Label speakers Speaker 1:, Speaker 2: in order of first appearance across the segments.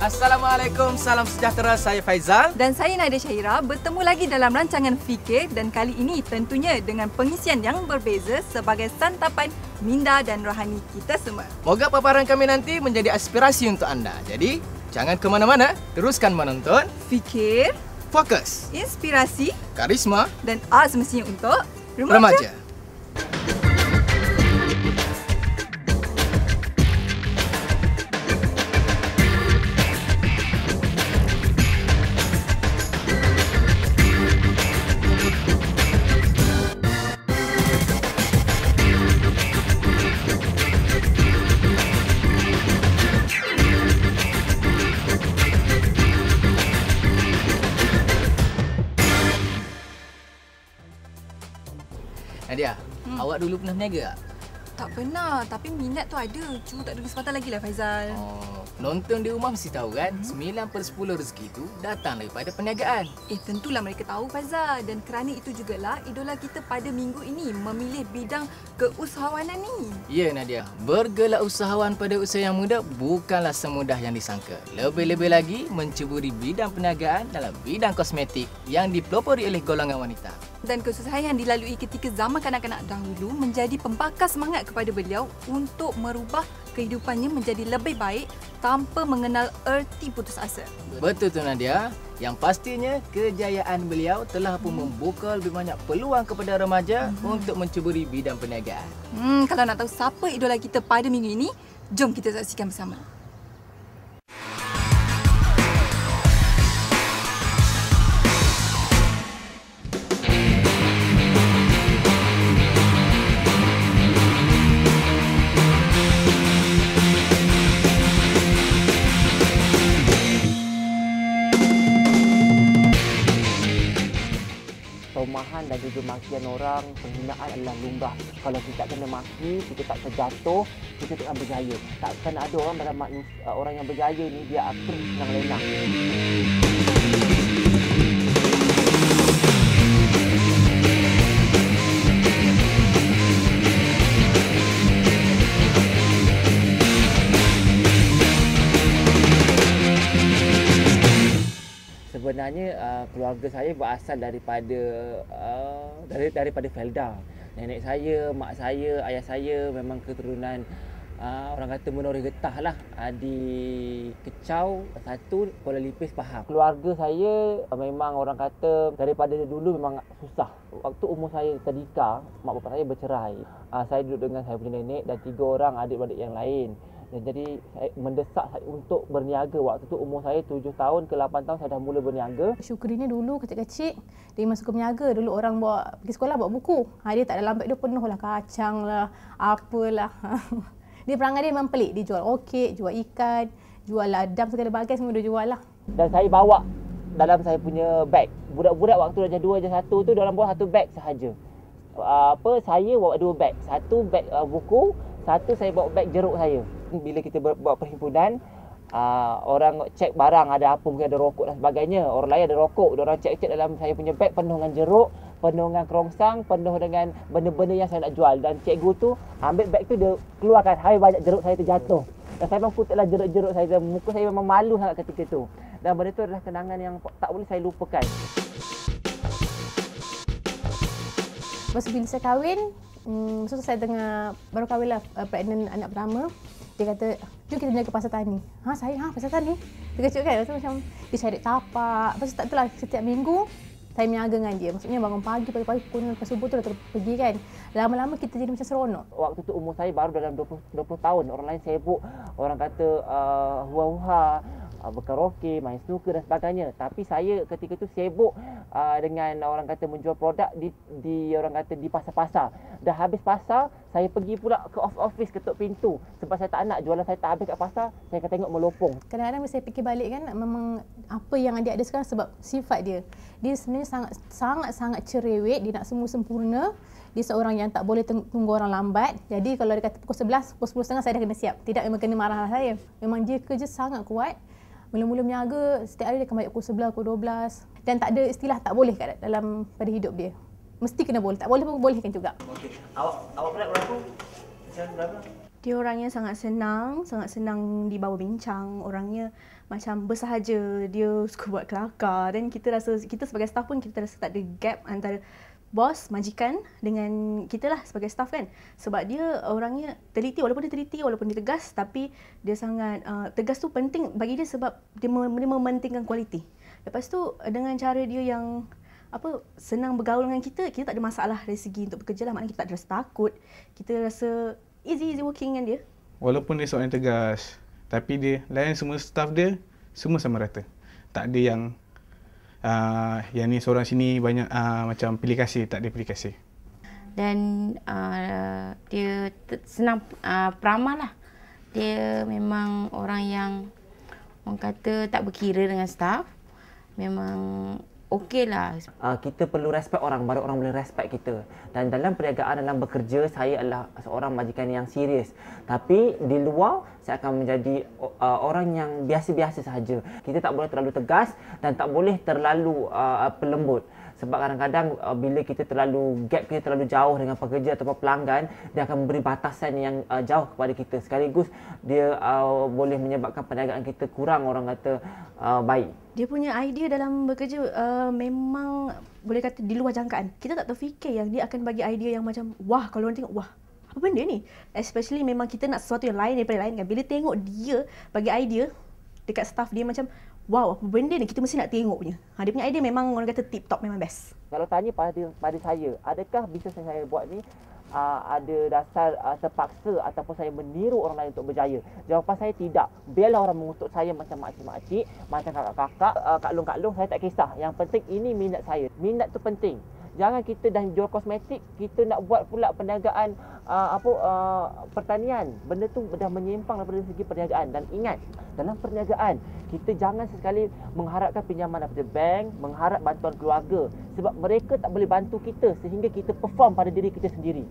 Speaker 1: Assalamualaikum, salam sejahtera. Saya Faizal.
Speaker 2: Dan saya Nadia Syahira bertemu lagi dalam rancangan Fikir dan kali ini tentunya dengan pengisian yang berbeza sebagai santapan minda dan rohani kita semua.
Speaker 1: Moga paparan kami nanti menjadi aspirasi untuk anda. Jadi, jangan ke mana-mana, teruskan menonton
Speaker 2: Fikir,
Speaker 1: Fokus,
Speaker 2: Inspirasi,
Speaker 1: Karisma
Speaker 2: dan Art semestinya untuk
Speaker 1: Remaja. Nadia, awak dulu pernah berniaga tak?
Speaker 2: Tak pernah, tapi minat tu ada. Cuma tak ada kesempatan lagi lah Faizal.
Speaker 1: Nonton di rumah mesti tahu kan, 9/10 rezeki itu datang daripada perniagaan.
Speaker 2: Tentulah mereka tahu Faizal. Dan kerana itu jugalah idola kita pada minggu ini memilih bidang keusahawanan ni.
Speaker 1: Ya Nadia, bergerak usahawan pada usia yang muda bukanlah semudah yang disangka. Lebih-lebih lagi menceburi bidang perniagaan dalam bidang kosmetik yang dipelopori oleh golongan wanita.
Speaker 2: Dan kesusahan yang dilalui ketika zaman kanak-kanak dahulu menjadi pembakar semangat kepada beliau untuk merubah kehidupannya menjadi lebih baik tanpa mengenal erti putus asa.
Speaker 1: Betul tu Nadia. Yang pastinya kejayaan beliau telah pun membuka lebih banyak peluang kepada remaja untuk menceburi bidang perniagaan.
Speaker 2: Kalau nak tahu siapa idola kita pada minggu ini, jom kita saksikan bersama.
Speaker 3: Perumahan dan juga makian orang, penghinaan adalah lumrah. Kalau kita tak kena maki, kita tak terjatuh, kita tak akan berjaya. Takkan ada orang dalam orang yang berjaya ni dia akan senang lenang. Sebenarnya keluarga saya berasal daripada Felda. Nenek saya, mak saya, ayah saya memang keturunan orang kata Menori Getah lah, di Kecau, satu Kuala Lipis, Pahang. Keluarga saya memang orang kata daripada dulu memang susah. Waktu umur saya terdika, mak bapak saya bercerai. Saya duduk dengan saya punya nenek dan 3 orang adik-beradik yang lain. Dan jadi saya mendesak saya untuk berniaga. Waktu tu umur saya 7 tahun ke 8 tahun saya dah mula berniaga.
Speaker 4: Syukrinya dulu kecil-kecil dia masuk ke berniaga. Dulu orang bawa pergi sekolah bawa buku. Dia tak ada lambat, dia penuh lah kacang lah, apalah. Dia perangai dia memang pelik. Dia jual okey, jual ikan, jual ladam, segala bagai semua dia jual lah.
Speaker 3: Dan saya bawa dalam saya punya beg. Budak-budak waktu darjah 2, darjah 1 tu dia orang bawa satu beg sahaja. Saya bawa 2 beg. Satu beg buku, satu saya bawa beg jeruk saya. Bila kita buat perhimpunan, orang cek barang ada apa, mungkin ada rokok dan sebagainya. Orang lain ada rokok, orang cek dalam saya punya beg penuh dengan jeruk, penuh dengan kerongsang, penuh dengan benda-benda yang saya nak jual. Dan cikgu tu ambil beg tu, dia keluarkan, hai banyak jeruk saya terjatuh. Dan saya memang kutiklah jeruk-jeruk saya. Muka saya memang malu sangat ketika tu. Dan benda tu adalah kenangan yang tak boleh saya lupakan.
Speaker 4: Masa bila saya kahwin, so saya tengah baru kahwin lah, pregnant anak pertama. Dia kata, jom kita berniaga pasar tani. Pasar tani? Dia kecil kan? Lepas tu macam dia cari tapak. Lepas tu tak tahu lah, setiap minggu saya berniaga dengan dia. Maksudnya bangun pagi pukul lepas subuh tu dah pergi kan. Lama-lama kita jadi macam seronok. Waktu tu umur saya baru dalam 20 tahun. Orang lain sibuk, orang kata hua-hua, berkaraoke, main snooker dan sebagainya. Tapi saya ketika tu sibuk dengan orang kata menjual produk di orang kata di pasar-pasar. Dah habis pasar, saya pergi pula ke office ketuk pintu. Sebab saya tak nak jualan saya tak habis kat pasar, saya akan tengok melopong. Kadang-kadang bila saya fikir balik kan, memang apa yang adik ada sekarang sebab sifat dia. Dia sebenarnya sangat cerewet, dia nak semua sempurna. Dia seorang yang tak boleh tunggu orang lambat. Jadi kalau dia kata pukul 11, pukul 10.30 saya dah kena siap. Tidak memang kena marah saya. Memang dia kerja sangat kuat. Mula-mula berniaga, setiap hari dia akan bayar pukul 11, pukul 12. Dan tak ada istilah tak boleh dalam pada hidup dia. Mesti kena boleh. Tak boleh pun bolehkan juga.
Speaker 3: Okey. Awak pernah berapa? Berapa?
Speaker 5: Dia orangnya sangat senang dibawa bincang. Orangnya
Speaker 4: macam bersahaja, dia suka buat kelakar, dan kita rasa, kita sebagai staff pun kita rasa tak ada gap antara bos, majikan dengan kita lah sebagai staff kan. Sebab dia orangnya teliti, walaupun dia teliti, walaupun dia tegas, tapi dia sangat tegas tu penting bagi dia sebab dia mementingkan kualiti. Lepas tu dengan cara dia yang senang bergaul dengan kita tak ada masalah dari segi untuk bekerja lah. Maknanya kita tak ada rasa takut, kita rasa easy working dengan dia.
Speaker 5: Walaupun dia seorang yang tegas, tapi dia layan semua staff dia semua sama rata. Tak ada yang ni seorang sini banyak macam pilih kasih, tak ada pilih kasih.
Speaker 6: Dan dia senang peramah lah. Dia memang orang yang orang kata tak berkira dengan staff. Memang okey lah.
Speaker 3: Kita perlu respect orang, baru orang boleh respect kita. Dan dalam perniagaan, dalam bekerja, saya adalah seorang majikan yang serius. Tapi di luar, saya akan menjadi orang yang biasa-biasa sahaja. Kita tak boleh terlalu tegas dan tak boleh terlalu pelembut. Sebab kadang-kadang bila kita gap kita terlalu jauh dengan pekerja atau pelanggan, dia akan memberi batasan yang jauh kepada kita. Sekaligus dia boleh menyebabkan perniagaan kita kurang, orang kata, baik.
Speaker 4: Dia punya idea dalam bekerja memang boleh kata di luar jangkaan. Kita tak terfikir yang dia akan bagi idea yang macam, wah, kalau orang tengok, wah, apa benda ni? Especially memang kita nak sesuatu yang lain daripada lain kan. Bila tengok dia bagi idea dekat staff dia macam, wow, apa benda ni, kita mesti nak tengok punya. Dia punya idea memang orang kata tip top, memang best.
Speaker 3: Kalau tanya pada saya, adakah bisnes yang saya buat ni ada dasar terpaksa ataupun saya meniru orang lain untuk berjaya? Jawapan saya tidak. Biarlah orang mengutuk saya macam makcik-makcik, macam kakak-kakak, kak long, saya tak kisah. Yang penting ini minat saya. Minat tu penting. Jangan kita dah jual kosmetik, kita nak buat pula perniagaan pertanian. Benda tu dah menyimpang daripada segi perniagaan. Dan ingat, dalam perniagaan, kita jangan sesekali mengharapkan pinjaman daripada bank, mengharap bantuan keluarga. Sebab mereka tak boleh bantu kita sehingga kita perform pada diri kita sendiri.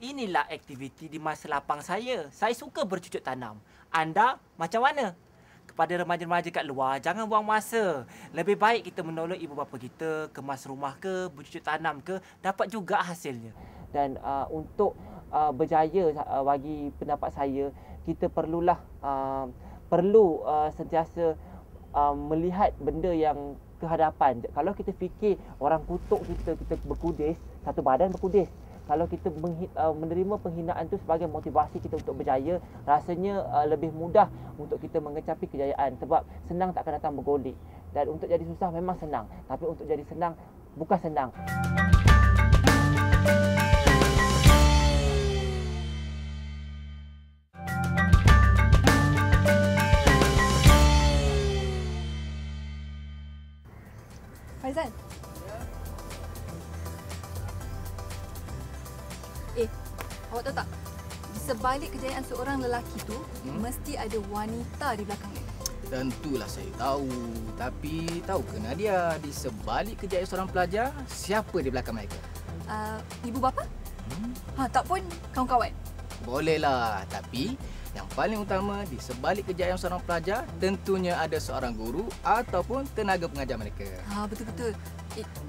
Speaker 3: Inilah aktiviti di masa lapang saya. Saya suka bercucuk tanam. Anda macam mana? Kepada remaja-remaja kat luar, jangan buang masa. Lebih baik kita menolong ibu bapa kita, kemas rumah ke, bercucuk tanam ke, dapat juga hasilnya. Dan untuk berjaya bagi pendapat saya, kita perlu sentiasa melihat benda yang ke hadapan. Kalau kita fikir orang kutuk kita berkudis, satu badan berkudis. Kalau kita menerima penghinaan itu sebagai motivasi kita untuk berjaya, rasanya lebih mudah untuk kita mengecapi kejayaan. Sebab senang tak akan datang bergolek. Dan untuk jadi susah memang senang. Tapi untuk jadi senang, bukan senang.
Speaker 2: Faizal. Awak tahu tak? Di sebalik kejayaan seorang lelaki tu, mesti ada wanita di belakangnya.
Speaker 1: Tentulah saya tahu. Tapi tahu ke Nadia, di sebalik kejayaan seorang pelajar, siapa di belakang mereka?
Speaker 2: Ibu bapa? Tak pun kawan-kawan?
Speaker 1: Bolehlah. Tapi yang paling utama, di sebalik kejayaan seorang pelajar, tentunya ada seorang guru ataupun tenaga pengajar mereka.
Speaker 2: Betul-betul.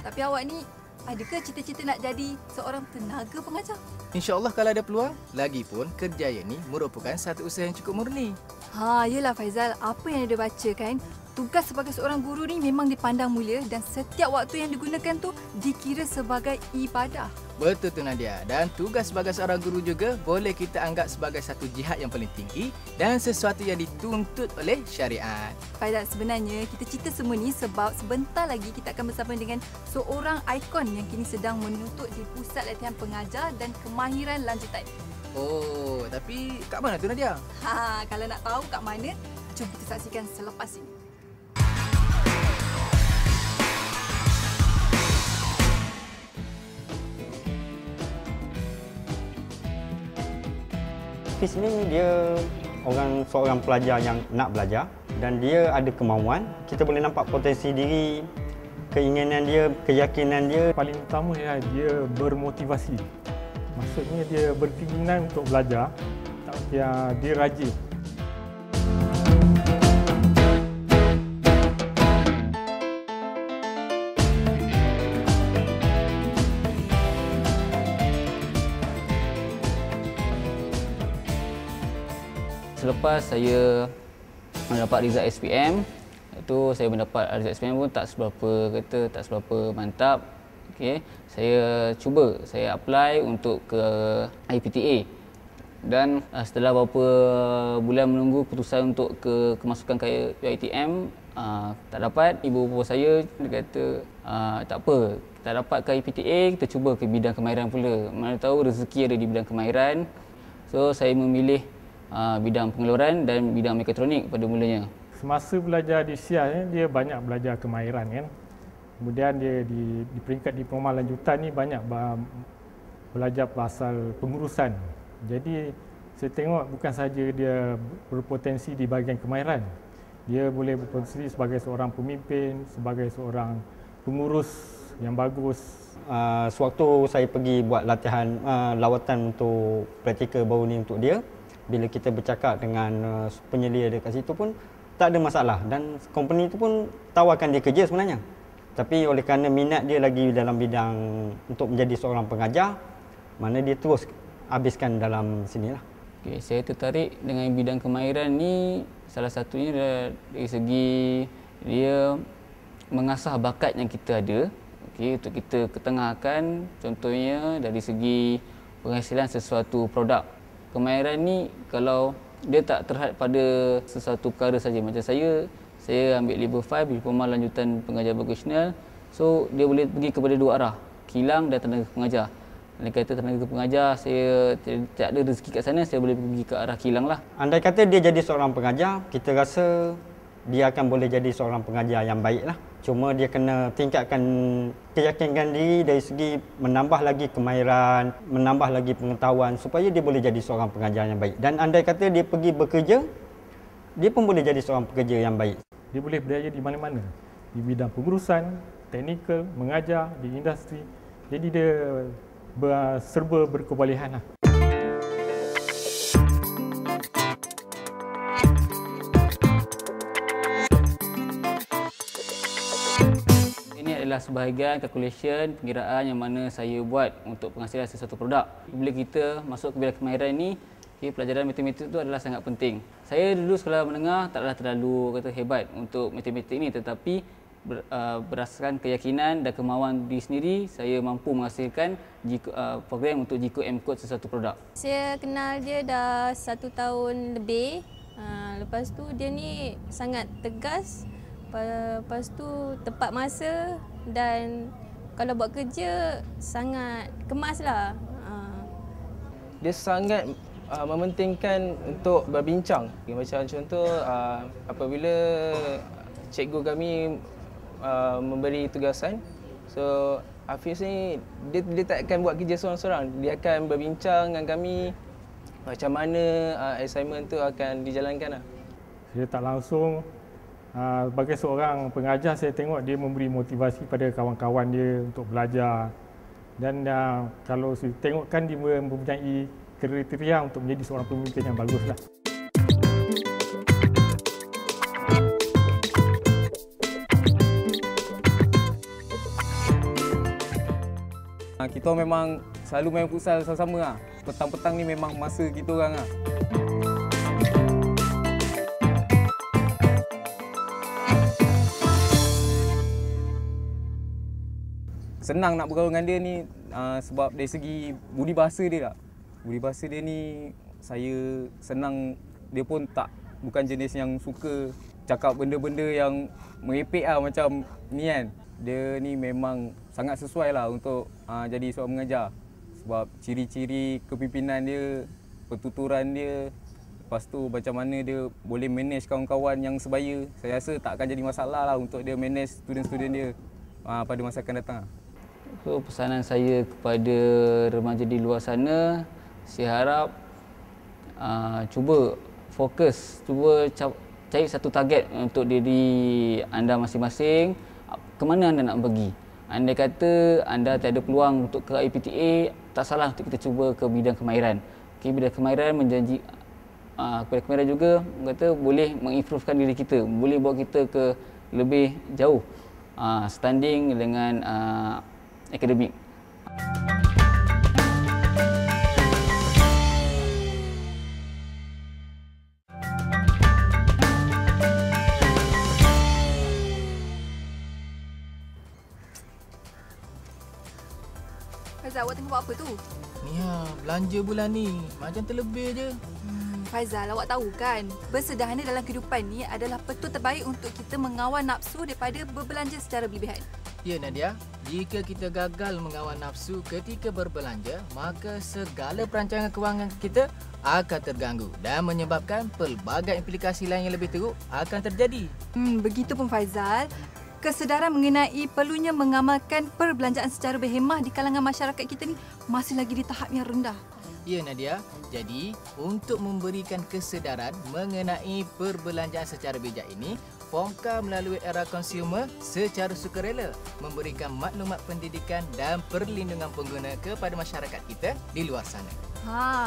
Speaker 2: Tapi awak ni, adakah cita-cita nak jadi seorang tenaga pengajar?
Speaker 1: InsyaAllah kalau ada peluang. Lagipun kerjaya ni merupakan satu usaha yang cukup murni.
Speaker 2: Yelah Faizal, apa yang dia baca kan, tugas sebagai seorang guru ni memang dipandang mulia dan setiap waktu yang digunakan tu dikira sebagai ibadah.
Speaker 1: Betul tu Nadia. Dan tugas sebagai seorang guru juga boleh kita anggap sebagai satu jihad yang paling tinggi dan sesuatu yang dituntut oleh syariat.
Speaker 2: Faizal, sebenarnya kita cerita semua ni sebab sebentar lagi kita akan bersama dengan seorang ikon yang kini sedang menuntut di pusat latihan pengajar dan kemahiran lanjutan.
Speaker 1: Oh, tapi kat mana tu Nadia?
Speaker 2: Kalau nak tahu kat mana, jom kita saksikan selepas ini.
Speaker 7: Hafiz ni dia seorang pelajar yang nak belajar dan dia ada kemauan. Kita boleh nampak potensi diri, keinginan dia, keyakinan dia.
Speaker 8: Paling utama ialah dia bermotivasi. Maksudnya dia berkeinginan untuk belajar, tak dia rajin.
Speaker 9: Selepas saya mendapat result SPM, itu saya mendapat result SPM pun tak seberapa mantap. Okey, saya apply untuk ke IPTA. Dan setelah beberapa bulan menunggu keputusan untuk kemasukan ke UiTM, tak dapat. Ibu bapa saya dia kata tak apa, tak dapat ke IPTA, kita cuba ke bidang kemahiran pula. Mana tahu rezeki ada di bidang kemahiran. So saya memilih bidang pengeluaran dan bidang mekatronik pada mulanya.
Speaker 8: Semasa belajar di SIA dia banyak belajar kemahiran kan. Kemudian dia di peringkat diploma lanjutan ni banyak belajar pasal pengurusan. Jadi saya tengok bukan saja dia berpotensi di bahagian kemahiran. Dia boleh berpotensi sebagai seorang pemimpin, sebagai seorang pengurus yang bagus.
Speaker 7: Sewaktu saya pergi buat latihan lawatan untuk praktikal baru ni untuk dia, bila kita bercakap dengan penyelia dekat situ pun tak ada masalah dan company itu pun tawarkan dia kerja sebenarnya. Tapi oleh kerana minat dia lagi dalam bidang untuk menjadi seorang pengajar, mana dia terus habiskan dalam sinilah.
Speaker 9: Okay, saya tertarik dengan bidang kemahiran ni salah satunya dari segi dia mengasah bakat yang kita ada. Okay, untuk kita ketengahkan, contohnya dari segi penghasilan sesuatu produk. Kemahiran ni kalau dia tak terhad pada sesuatu perkara saja. Macam saya ambil level 5 diploma lanjutan pengajar vocational. So dia boleh pergi kepada dua arah, kilang dan tenaga pengajar. Andai kata tenaga pengajar saya tak ada rezeki kat sana, saya boleh pergi ke arah kilang lah.
Speaker 7: Andai kata dia jadi seorang pengajar, kita rasa dia akan boleh jadi seorang pengajar yang baik lah. Cuma dia kena tingkatkan keyakinan diri dari segi menambah lagi kemahiran, menambah lagi pengetahuan supaya dia boleh jadi seorang pengajar yang baik. Dan andai kata dia pergi bekerja, dia pun boleh jadi seorang pekerja yang baik.
Speaker 8: Dia boleh berjaya di mana-mana. Di bidang pengurusan, teknikal, mengajar, di industri. Jadi dia serba berkebolehan lah.
Speaker 9: Sebahagian calculation, pengiraan yang mana saya buat untuk penghasilan sesuatu produk. Bila kita masuk ke bidang kemahiran ini, pelajaran matematik itu adalah sangat penting. Saya dulu sekolah menengah taklah terlalu hebat untuk matematik ini, tetapi berdasarkan keyakinan dan kemauan diri sendiri, saya mampu menghasilkan program untuk GCode M-Code sesuatu produk.
Speaker 10: Saya kenal dia dah 1 tahun lebih. Lepas tu dia ni sangat tegas. Lepas tu tepat masa dan kalau buat kerja sangat kemas lah.
Speaker 11: Dia sangat mementingkan untuk berbincang. Macam contoh apabila cikgu kami memberi tugasan, so Hafiz ni dia tak akan buat kerja seorang-seorang. Dia akan berbincang dengan kami macam mana assignment tu akan dijalankan lah.
Speaker 8: Saya tak langsung sebagai seorang pengajar, saya tengok dia memberi motivasi pada kawan-kawan dia untuk belajar. Dan kalau saya tengokkan dia mempunyai kriteria untuk menjadi seorang pemimpin yang baguslah.
Speaker 12: Kita memang selalu main futsal sama-sama lah. Petang-petang ni memang masa kita orang lah. Senang nak bergaul dengan dia ni sebab dari segi budi bahasa dia lah. Budi bahasa dia ni saya senang, dia pun bukan jenis yang suka cakap benda-benda yang merepek lah macam ni kan. Dia ni memang sangat sesuai lah untuk jadi seorang mengajar. Sebab ciri-ciri kepimpinan dia, pertuturan dia, lepas tu macam mana dia boleh manage kawan-kawan yang sebaya. Saya rasa tak akan jadi masalah lah untuk dia manage student-student dia pada masa akan datang.
Speaker 9: So, pesanan saya kepada remaja di luar sana, saya harap cuba fokus, cuba cari satu target untuk diri anda masing-masing. Ke mana anda nak pergi? Andai kata anda tiada peluang untuk ke IPTA, tak salah untuk kita cuba ke bidang kemahiran. Okay, bidang kemahiran kepada kamera juga kata boleh mengimprovekan diri kita, boleh bawa kita ke lebih jauh standing dengan akademik.
Speaker 2: Faizal, awak tengok buat apa tu?
Speaker 1: Ni belanja bulan ni. Macam terlebih je.
Speaker 2: Faizal, awak tahu kan, bersederhana dalam kehidupan ni adalah petua terbaik untuk kita mengawal nafsu daripada berbelanja secara berlebihan.
Speaker 1: Ya Nadia, jika kita gagal mengawal nafsu ketika berbelanja, maka segala perancangan kewangan kita akan terganggu dan menyebabkan pelbagai implikasi lain yang lebih teruk akan terjadi.
Speaker 2: Begitupun Faizal, kesedaran mengenai perlunya mengamalkan perbelanjaan secara berhemah di kalangan masyarakat kita ni masih lagi di tahap yang rendah.
Speaker 1: Ya Nadia, jadi untuk memberikan kesedaran mengenai perbelanjaan secara bijak ini, Fongka melalui era konsumer secara sukarela memberikan maklumat pendidikan dan perlindungan pengguna kepada masyarakat kita di luar sana.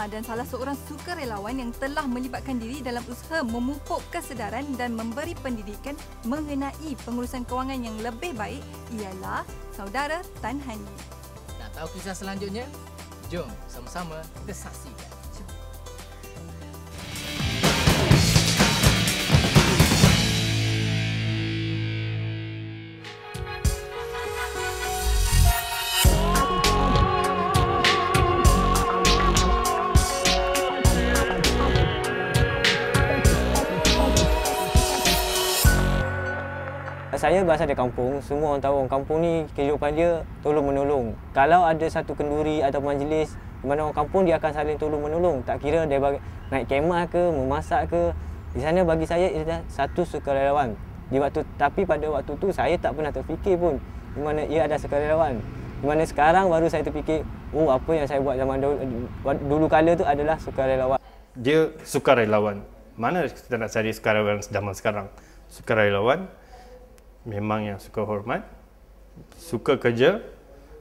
Speaker 2: Dan salah seorang sukarelawan yang telah melibatkan diri dalam usaha memupuk kesedaran dan memberi pendidikan mengenai pengurusan kewangan yang lebih baik ialah saudara Tan Hani.
Speaker 1: Nak tahu kisah selanjutnya? Jom sama-sama kita saksikan.
Speaker 7: Saya berasal dari kampung, semua orang tahu orang kampung ni kehidupan dia tolong-menolong. Kalau ada satu kenduri atau majlis di mana orang kampung, dia akan saling tolong-menolong. Tak kira dia naik kemah ke, memasak ke. Di sana bagi saya ia satu sukarelawan. Tapi pada waktu tu saya tak pernah terfikir pun di mana ia ada sukarelawan. Di mana sekarang baru saya terfikir, apa yang saya buat zaman dulu kala tu adalah sukarelawan.
Speaker 13: Dia sukarelawan. Mana kita nak cari sukarelawan zaman sekarang? Sukarelawan memang yang suka hormat, suka kerja,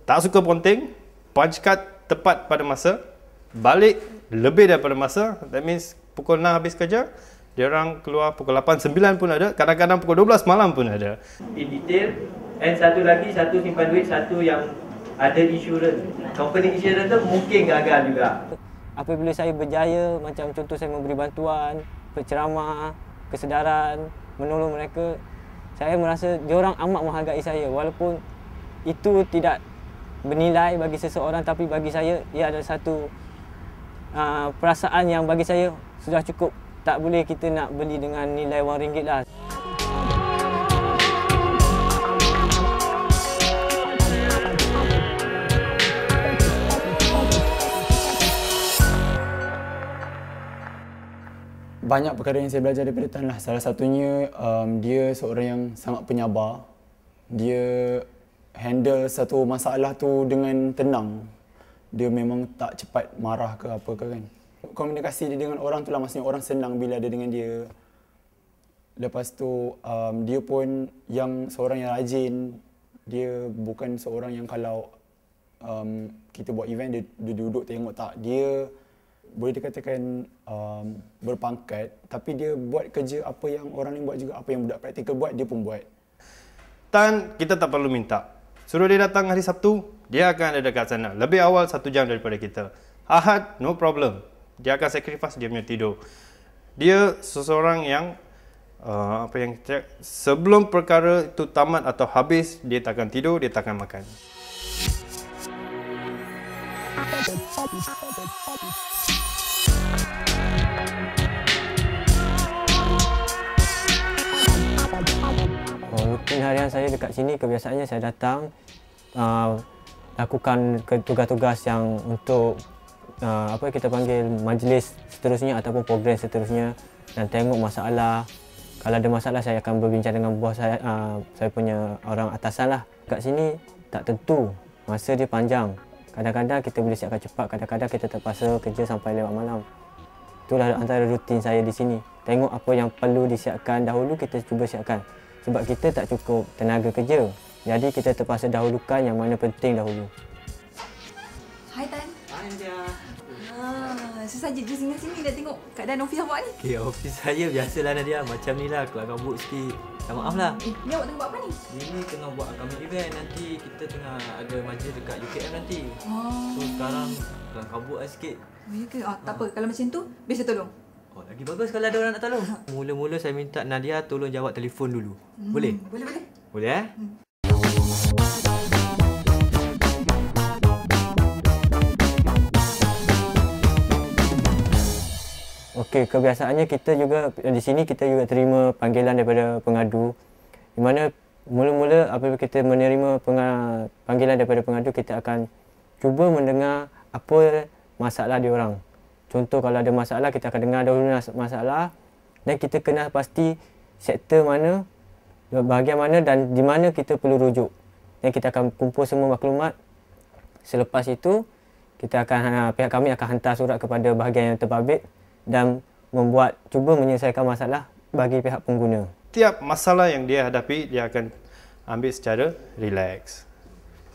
Speaker 13: tak suka ponting, punch card tepat pada masa, balik lebih daripada masa. That means pukul 6 habis kerja, dia orang keluar pukul 8, 9 pun ada, kadang-kadang pukul 12 malam pun ada.
Speaker 14: In detail, and satu lagi, satu simpan duit, satu yang ada insurans. Company insurans tu mungkin gagal juga.
Speaker 7: Apabila saya berjaya, macam contoh saya memberi bantuan, berceramah, kesedaran, menolong mereka, saya merasa diorang amat menghargai saya walaupun itu tidak bernilai bagi seseorang, tapi bagi saya ia adalah satu perasaan yang bagi saya sudah cukup. Tak boleh kita nak beli dengan nilai RM1 lah.
Speaker 15: Banyak perkara yang saya belajar daripada Tan lah. Salah satunya, dia seorang yang sangat penyabar. Dia handle satu masalah tu dengan tenang. Dia memang tak cepat marah ke apa ke kan. Komunikasi dia dengan orang tu lah, maksudnya orang senang bila ada dengan dia. Lepas tu, dia pun yang seorang yang rajin. Dia bukan seorang yang kalau kita buat event, dia duduk tengok, tak. Dia boleh dikatakan berpangkat, tapi dia buat kerja apa yang orang lain buat juga, apa yang budak praktikal buat, dia pun buat.
Speaker 13: Tan, kita tak perlu minta. Suruh dia datang hari Sabtu, dia akan ada dekat sana. Lebih awal 1 jam daripada kita. Ahad, no problem. Dia akan sacrifice dia punya tidur. Dia seseorang yang sebelum perkara itu tamat atau habis, dia takkan tidur, dia takkan makan.
Speaker 7: Rutin harian saya dekat sini, kebiasaannya saya datang lakukan tugas-tugas yang untuk kita panggil majlis seterusnya ataupun program seterusnya, dan tengok masalah. Kalau ada masalah, saya akan berbincang dengan bos saya, saya punya orang atasan lah. Dekat sini tak tentu, masa dia panjang. Kadang-kadang kita boleh siapkan cepat, kadang-kadang kita terpaksa kerja sampai lewat malam. Itulah antara rutin saya di sini. Tengok apa yang perlu disiapkan dahulu, kita cuba siapkan. Sebab kita tak cukup tenaga kerja. Jadi kita terpaksa dahulukan yang mana penting dahulu.
Speaker 2: Hai Tan.
Speaker 14: Hai Nadia.
Speaker 2: saja je singgah sini nak tengok keadaan ofis awak ni.
Speaker 14: Okay, ofis saya biasalah Nadia. Macam ni lah, keluar kabut sikit. Minta maaf lah.
Speaker 2: Ni awak tengah buat apa ni?
Speaker 14: Ini tengah buat upcoming event. Nanti kita tengah ada majlis dekat UKM nanti.
Speaker 2: Oh.
Speaker 14: So sekarang keluar kabut lah sikit.
Speaker 2: Oh, ya ke? Tak apa. Kalau macam tu, biasa tolong.
Speaker 14: Oh, lagi bagus kalau ada orang nak tolong. Mula-mula saya minta Nadia tolong jawab telefon dulu. Boleh?
Speaker 2: Boleh.
Speaker 14: Boleh eh? Okey, kebiasaannya kita juga di sini kita juga terima panggilan daripada pengadu. Di mana mula-mula apabila kita menerima panggilan daripada pengadu, kita akan cuba mendengar apa masalah diorang. Contoh kalau ada masalah, kita akan dengar dahulu masalah dan kita kenal pasti sektor mana, bahagian mana dan di mana kita perlu rujuk. Dan kita akan kumpul semua maklumat. Selepas itu, pihak kami akan hantar surat kepada bahagian yang terbabit dan cuba menyelesaikan masalah bagi pihak pengguna.
Speaker 13: Tiap masalah yang dia hadapi, dia akan ambil secara relax.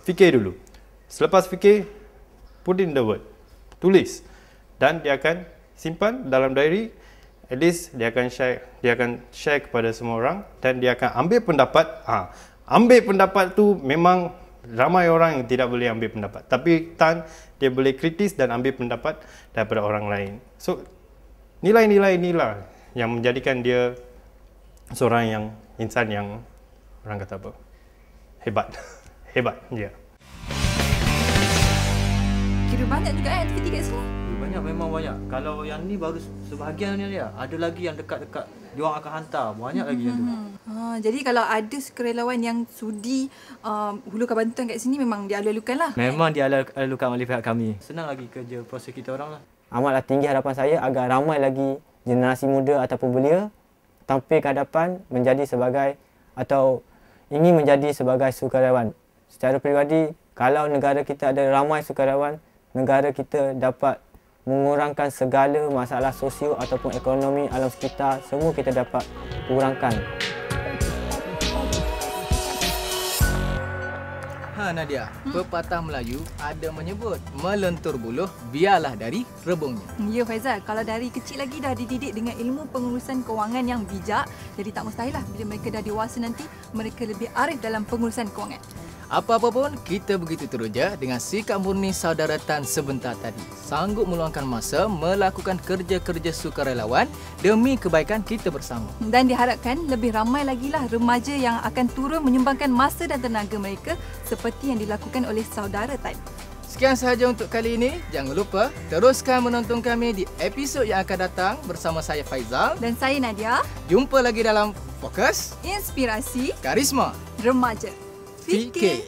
Speaker 13: Fikir dulu. Selepas fikir, put in the word. Tulis. Dan dia akan simpan dalam diary. At least dia akan share kepada semua orang dan dia akan ambil pendapat. Ambil pendapat tu memang ramai orang yang tidak boleh ambil pendapat. Tapi Tan, dia boleh kritis dan ambil pendapat daripada orang lain. So, nilai-nilai inilah yang menjadikan dia seorang yang insan yang orang kata apa? Hebat. Hebat, ya.
Speaker 2: Kira banyak juga aktiviti kat sini.
Speaker 14: Banyak, memang banyak. Kalau yang ni baru sebahagian ni dia. Ada lagi yang dekat-dekat. Diorang akan hantar. Banyak lagi yang tu.
Speaker 2: Jadi kalau ada sukarelawan yang sudi hulurkan bantuan kat sini, memang dialu-alukan lah.
Speaker 14: Memang dialu-alukan oleh pihak kami. Senang lagi kerja proses kita orang lah. Amatlah tinggi harapan saya agar ramai lagi generasi muda ataupun belia tampil ke hadapan menjadi sebagai atau ingin menjadi sebagai sukarelawan. Secara peribadi, kalau negara kita ada ramai sukarelawan, negara kita dapat mengurangkan segala masalah sosio ataupun ekonomi alam sekitar, semua kita dapat kurangkan.
Speaker 1: Nadia, pepatah Melayu ada menyebut melentur buluh biarlah dari rebungnya.
Speaker 2: Ya Faizal, kalau dari kecil lagi dah dididik dengan ilmu pengurusan kewangan yang bijak, jadi tak mustahil lah bila mereka dah dewasa nanti, mereka lebih arif dalam pengurusan kewangan.
Speaker 1: Apa-apa pun, kita begitu teruja dengan sikap murni saudara Tan sebentar tadi. Sanggup meluangkan masa melakukan kerja-kerja sukarelawan demi kebaikan kita bersama.
Speaker 2: Dan diharapkan lebih ramai lagi lah remaja yang akan turun menyumbangkan masa dan tenaga mereka seperti yang dilakukan oleh saudara Tan.
Speaker 1: Sekian sahaja untuk kali ini. Jangan lupa teruskan menonton kami di episod yang akan datang bersama saya Faizal.
Speaker 2: Dan saya Nadia.
Speaker 1: Jumpa lagi dalam Fokus
Speaker 2: Inspirasi
Speaker 1: Karisma
Speaker 2: Remaja.
Speaker 1: VK.